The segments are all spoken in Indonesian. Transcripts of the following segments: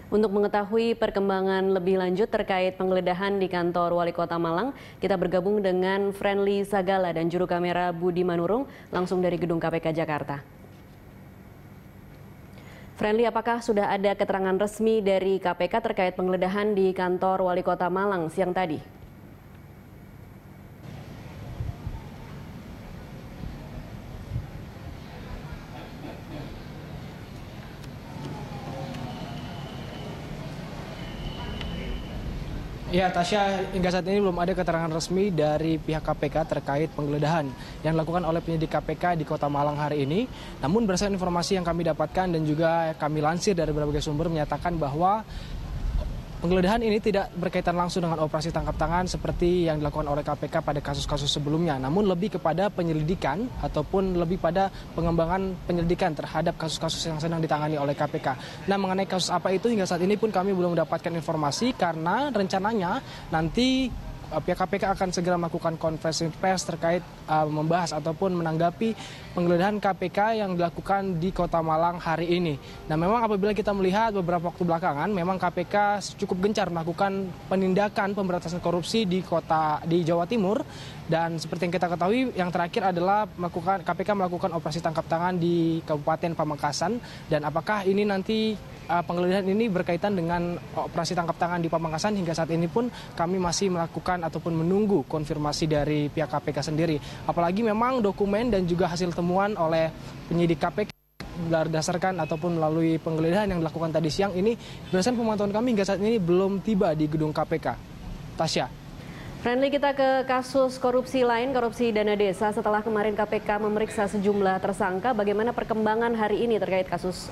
Untuk mengetahui perkembangan lebih lanjut terkait penggeledahan di kantor Wali Kota Malang, kita bergabung dengan Friendly Sagala dan juru kamera Budi Manurung langsung dari Gedung KPK Jakarta. Friendly, apakah sudah ada keterangan resmi dari KPK terkait penggeledahan di kantor Wali Kota Malang siang tadi? Ya, Tasya, hingga saat ini belum ada keterangan resmi dari pihak KPK terkait penggeledahan yang dilakukan oleh penyidik KPK di Kota Malang hari ini. Namun berdasarkan informasi yang kami dapatkan dan juga kami lansir dari berbagai sumber menyatakan bahwa penggeledahan ini tidak berkaitan langsung dengan operasi tangkap tangan seperti yang dilakukan oleh KPK pada kasus-kasus sebelumnya, namun lebih kepada penyelidikan ataupun lebih pada pengembangan penyelidikan terhadap kasus-kasus yang sedang ditangani oleh KPK. Nah, mengenai kasus apa itu hingga saat ini pun kami belum mendapatkan informasi karena rencananya nanti pihak KPK akan segera melakukan konferensi pers terkait membahas ataupun menanggapi penggeledahan KPK yang dilakukan di Kota Malang hari ini. Nah, memang apabila kita melihat beberapa waktu belakangan, memang KPK cukup gencar melakukan penindakan pemberantasan korupsi di Jawa Timur. Dan seperti yang kita ketahui, yang terakhir adalah KPK melakukan operasi tangkap tangan di Kabupaten Pamekasan. Dan apakah ini nanti penggeledahan ini berkaitan dengan operasi tangkap tangan di Pamekasan, hingga saat ini pun kami masih melakukan ataupun menunggu konfirmasi dari pihak KPK sendiri. Apalagi memang dokumen dan juga hasil temuan oleh penyidik KPK berdasarkan ataupun melalui penggeledahan yang dilakukan tadi siang ini, berdasarkan pemantauan kami hingga saat ini belum tiba di gedung KPK. Tasya. Friendly, kita ke kasus korupsi lain, korupsi dana desa. Setelah kemarin KPK memeriksa sejumlah tersangka, bagaimana perkembangan hari ini terkait kasus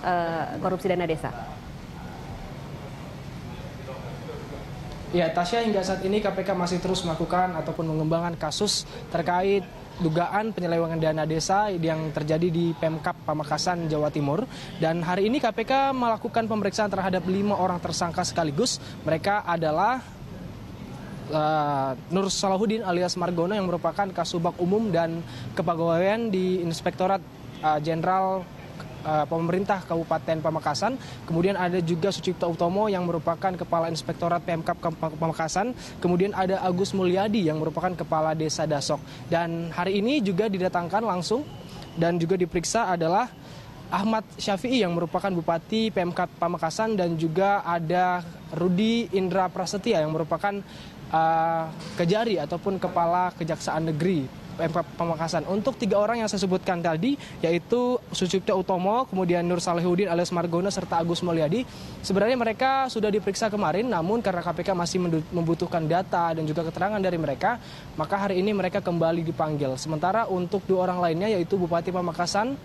korupsi dana desa? Ya, Tasya, hingga saat ini KPK masih terus melakukan ataupun mengembangkan kasus terkait dugaan penyelewengan dana desa yang terjadi di Pemkab Pamekasan, Jawa Timur. Dan hari ini KPK melakukan pemeriksaan terhadap 5 orang tersangka sekaligus. Mereka adalah Nur Salahuddin alias Margono yang merupakan Kasubag Umum dan Kepegawaian di Inspektorat Jenderal Pemerintah Kabupaten Pamekasan. Kemudian ada juga Sucipto Utomo yang merupakan Kepala Inspektorat Pemkab Pamekasan. Kemudian ada Agus Mulyadi yang merupakan Kepala Desa Dasok. Dan hari ini juga didatangkan langsung dan juga diperiksa adalah Ahmad Syafi'i yang merupakan Bupati Pemkab Pamekasan, dan juga ada Rudi Indra Prasetya yang merupakan Kejari ataupun Kepala Kejaksaan Negeri Pemkab Pamekasan. Untuk 3 orang yang saya sebutkan tadi, yaitu Sucipto Utomo, kemudian Nur Salahuddin alias Margono, serta Agus Mulyadi, sebenarnya mereka sudah diperiksa kemarin, namun karena KPK masih membutuhkan data dan juga keterangan dari mereka, maka hari ini mereka kembali dipanggil. Sementara untuk 2 orang lainnya, yaitu Bupati Pamekasan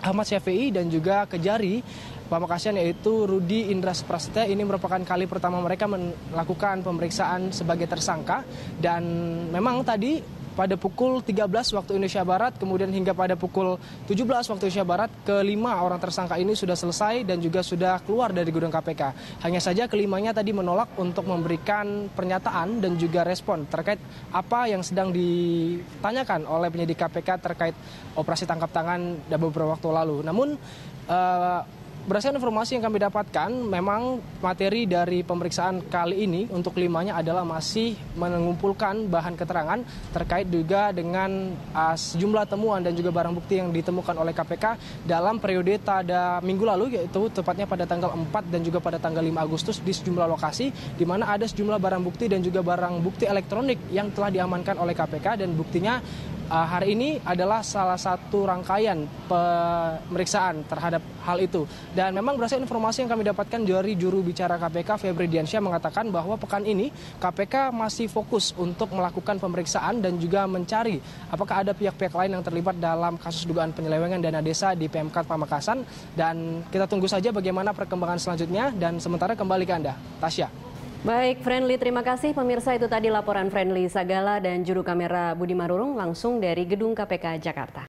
Ahmad Syafi'i dan juga Kejari Pamekasan, yaitu Rudi Indra Prasetya, ini merupakan kali pertama mereka melakukan pemeriksaan sebagai tersangka. Dan memang tadi pada pukul 13 waktu Indonesia Barat, kemudian hingga pada pukul 17 waktu Indonesia Barat, ke-5 orang tersangka ini sudah selesai dan juga sudah keluar dari gedung KPK. Hanya saja kelimanya tadi menolak untuk memberikan pernyataan dan juga respon terkait apa yang sedang ditanyakan oleh penyidik KPK terkait operasi tangkap tangan beberapa waktu lalu. Namun berdasarkan informasi yang kami dapatkan, memang materi dari pemeriksaan kali ini untuk 5-nya adalah masih mengumpulkan bahan keterangan terkait juga dengan sejumlah temuan dan juga barang bukti yang ditemukan oleh KPK dalam periode pada minggu lalu, yaitu tepatnya pada tanggal 4 dan juga pada tanggal 5 Agustus di sejumlah lokasi, di mana ada sejumlah barang bukti dan juga barang bukti elektronik yang telah diamankan oleh KPK. Dan buktinya hari ini adalah salah satu rangkaian pemeriksaan terhadap hal itu. Dan memang berdasarkan informasi yang kami dapatkan dari juru bicara KPK, Febri Diansyah, mengatakan bahwa pekan ini KPK masih fokus untuk melakukan pemeriksaan dan juga mencari apakah ada pihak-pihak lain yang terlibat dalam kasus dugaan penyelewengan dana desa di Pemkab Pamekasan. Dan kita tunggu saja bagaimana perkembangan selanjutnya. Dan sementara kembali ke Anda, Tasya. Baik, Friendly, terima kasih. Pemirsa, itu tadi laporan Friendly Sagala dan juru kamera Budi Manurung langsung dari Gedung KPK Jakarta.